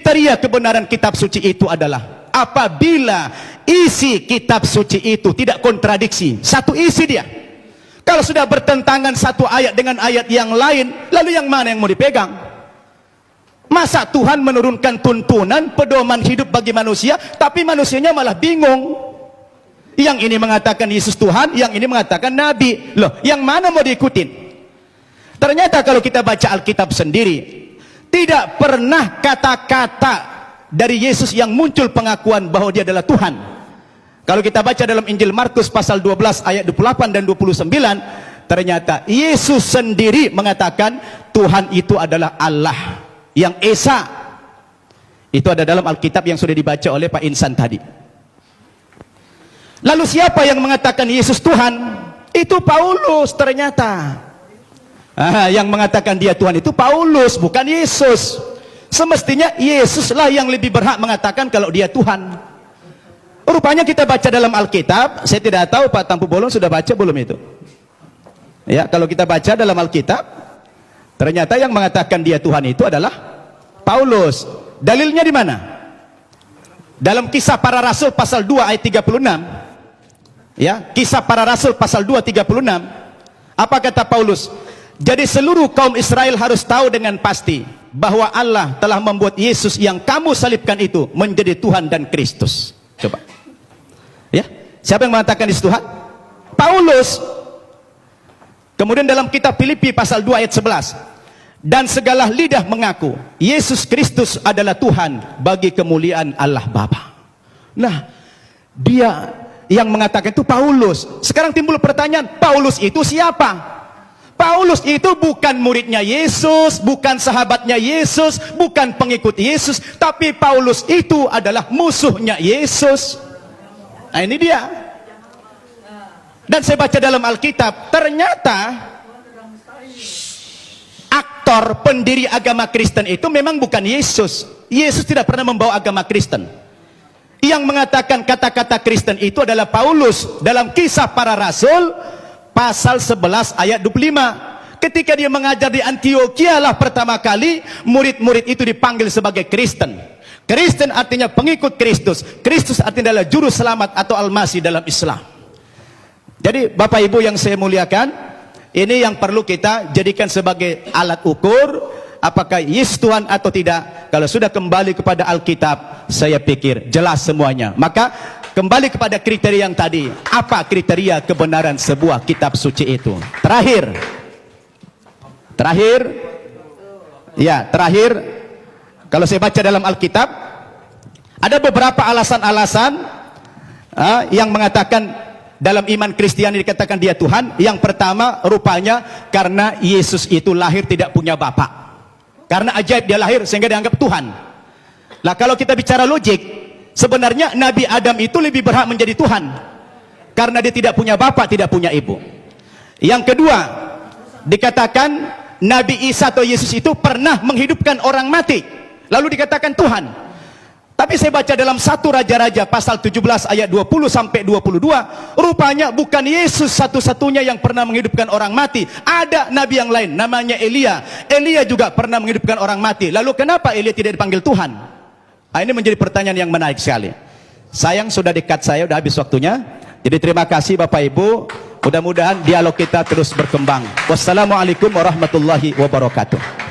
kriteria kebenaran kitab suci itu adalah apabila isi kitab suci itu tidak kontradiksi, satu isi dia. Kalau sudah bertentangan satu ayat dengan ayat yang lain, lalu yang mana yang mau dipegang? Masa Tuhan menurunkan tuntunan pedoman hidup bagi manusia, tapi manusianya malah bingung. Yang ini mengatakan Yesus Tuhan, yang ini mengatakan Nabi. Loh, yang mana mau diikutin? Ternyata kalau kita baca Alkitab sendiri, tidak pernah kata-kata dari Yesus yang muncul pengakuan bahwa dia adalah Tuhan. Kalau kita baca dalam Injil Markus pasal 12 ayat 28 dan 29, ternyata Yesus sendiri mengatakan Tuhan itu adalah Allah yang Esa. Itu ada dalam Alkitab yang sudah dibaca oleh Pak Insan tadi. Lalu siapa yang mengatakan Yesus Tuhan? Itu Paulus ternyata. Yang mengatakan dia Tuhan itu Paulus, bukan Yesus. Semestinya Yesuslah yang lebih berhak mengatakan kalau dia Tuhan. Rupanya kita baca dalam Alkitab, saya tidak tahu Pak Tampu Bolon sudah baca belum itu. Ya, kalau kita baca dalam Alkitab, ternyata yang mengatakan dia Tuhan itu adalah Paulus. Dalilnya di mana? Dalam Kisah Para Rasul pasal 2 ayat 36. Ya, Kisah Para Rasul pasal 2 36. Apa kata Paulus? Jadi seluruh kaum Israel harus tahu dengan pasti bahwa Allah telah membuat Yesus yang kamu salibkan itu menjadi Tuhan dan Kristus. Coba. Ya, siapa yang mengatakan Yesus Tuhan? Paulus. Kemudian dalam kitab Filipi pasal 2 ayat 11. Dan segala lidah mengaku Yesus Kristus adalah Tuhan bagi kemuliaan Allah Bapa. Nah, dia yang mengatakan itu Paulus. Sekarang timbul pertanyaan, Paulus itu siapa? Paulus itu bukan muridnya Yesus, bukan sahabatnya Yesus, bukan pengikut Yesus, tapi Paulus itu adalah musuhnya Yesus. Nah, ini dia. Dan saya baca dalam Alkitab, ternyata aktor pendiri agama Kristen itu memang bukan Yesus. Yesus tidak pernah membawa agama Kristen. Yang mengatakan kata-kata Kristen itu adalah Paulus dalam Kisah Para Rasul pasal 11 ayat 25. Ketika dia mengajar di Antioquia lah pertama kali murid-murid itu dipanggil sebagai Kristen. Kristen artinya pengikut Kristus. Kristus artinya adalah juru selamat atau Al-Masih dalam Islam. Jadi Bapak Ibu yang saya muliakan, ini yang perlu kita jadikan sebagai alat ukur apakah Yesus Tuhan atau tidak. Kalau sudah kembali kepada Alkitab, saya pikir jelas semuanya. Maka kembali kepada kriteria yang tadi. Apa kriteria kebenaran sebuah kitab suci itu? Terakhir, kalau saya baca dalam Alkitab, ada beberapa alasan-alasan yang mengatakan dalam iman Kristiani dikatakan dia Tuhan. Yang pertama, rupanya karena Yesus itu lahir tidak punya bapak. Karena ajaib dia lahir sehingga dianggap Tuhan. Lah kalau kita bicara logik, sebenarnya Nabi Adam itu lebih berhak menjadi Tuhan karena dia tidak punya bapak, tidak punya ibu. Yang kedua, dikatakan Nabi Isa atau Yesus itu pernah menghidupkan orang mati, lalu dikatakan Tuhan. Tapi saya baca dalam 1 Raja-Raja pasal 17 ayat 20 sampai 22, rupanya bukan Yesus satu-satunya yang pernah menghidupkan orang mati. Ada nabi yang lain namanya Elia. Elia juga pernah menghidupkan orang mati. Lalu kenapa Elia tidak dipanggil Tuhan? Nah, ini menjadi pertanyaan yang menarik sekali. Sayang sudah dekat, saya sudah habis waktunya. Jadi terima kasih Bapak Ibu. Mudah-mudahan dialog kita terus berkembang. Wassalamualaikum warahmatullahi wabarakatuh.